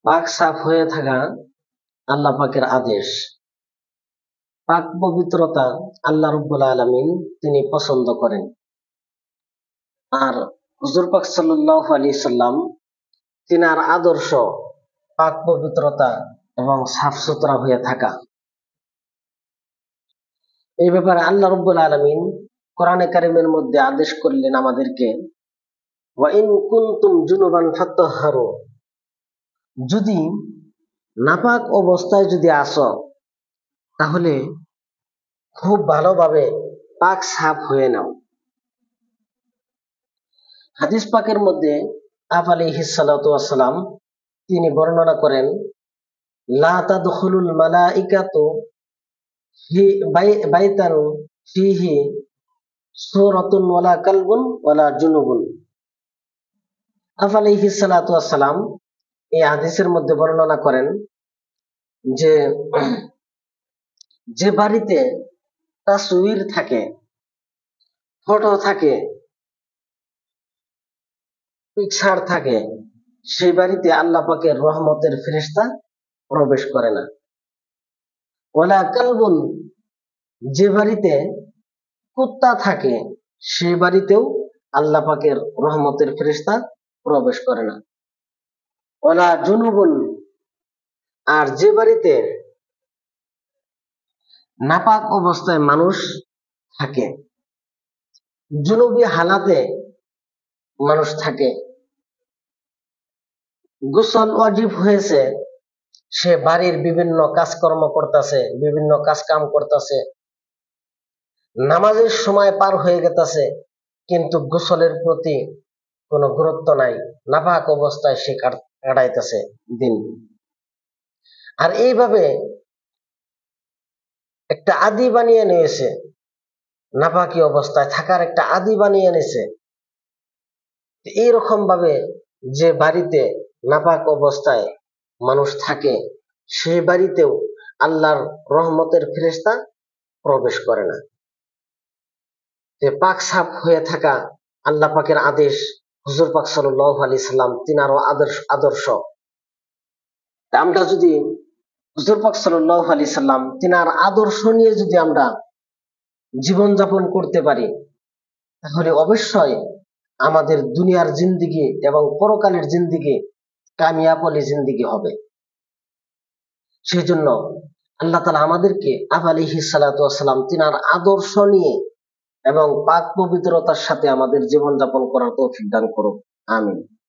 পাক সাফ হয়ে থাকা আল্লাহ পাকের আদেশ। পাক পবিত্রতা আল্লাহ রাব্বুল আলামিন তিনি পছন্দ করেন। আর হুজুর পাক সাল্লাল্লাহু আলাইহি সাল্লাম তিনার আদর্শ পাক পবিত্রতা এবং সাফ সুতরা হয়ে থাকা। এই ব্যাপারে আল্লাহ রাব্বুল আলামিন কোরআনে কারিমের মধ্যে আদেশ করলেন আমাদেরকে, ওয়া ইন কুনতুম জুনুবান ফাত্তাহহারু, যদি নাপাক অবস্থায় যদি আসো তাহলে খুব ভালোভাবে পাক সাফ হয়ে নাও। হাদিস পাকের মধ্যে আপ আলাইহিস সালাতু ওয়াস সালাম তিনি বর্ণনা করেন, লা তাদখুলুল মালাইকাতু ফি বাইতান ফিহি সূরাতুন ওয়ালা কালবুন ওয়ালা জুনুবুন। আপ আলাইহিস সালাতু ওয়াস সালাম এই হাদিসের মধ্যে বর্ণনা করেন যে যে বাড়িতে তাসবির থাকে, ফটো থাকে, পিকচার থাকে, সেই বাড়িতে আল্লাহ পাকের রহমতের ফেরেশতা প্রবেশ করে না। ওয়ালা কালবুন, যে বাড়িতে কুত্তা থাকে সেই বাড়িতেও আল্লাহ পাকের রহমতের ফেরেশতা প্রবেশ করে না। ওয়ালা জুনুবুন, আর যে বাড়িতে নাপাক অবস্থায় মানুষ থাকে, জুনুবি হালাতে মানুষ থাকে, গোসল ওয়াজিব হয়েছে, সে বাড়ির বিভিন্ন কাজকর্ম করতেছে, বিভিন্ন কাজ কাম করতেছে, নামাজের সময় পার হয়ে গেছে, কিন্তু গোসলের প্রতি কোনো গুরুত্ব নাই, নাপাক অবস্থায় সে কাটাইতেছে দিন। আর এইভাবে একটা আদি বানিয়ে নিয়েছে, নাপাকি অবস্থায় থাকার একটা আদি বানিয়ে নিয়েছে। এইরকম ভাবে যে বাড়িতে নাপাক অবস্থায় মানুষ থাকে সেই বাড়িতেও আল্লাহর রহমতের ফেরেশতা প্রবেশ করে না। পাক সাফ হয়ে থাকা আল্লাহ পাকের আদেশ, হুজুর পাক সাল্লাল্লাহু আলাইহি সাল্লাম তিনারও আদর্শ। আমরা যদি হুজুর পাক সাল্লাল্লাহু আলাইহি সাল্লাম তিনার আদর্শ নিয়ে যদি আমরা জীবন যাপন করতে পারি, তাহলে অবশ্যই আমাদের দুনিয়ার জিন্দেগি এবং পরকালের জিন্দেগি কামিয়াবি জিন্দেগি হবে। সেই জন্য আল্লাহ তাআলা আমাদেরকে আপ আলাইহিস সালাতু ওয়াস সালাম তিনার আদর্শ নিয়ে এবং পাক পবিত্রতার সাথে আমাদের জীবন যাপন করার তৌফিক দান করুন। আমিন।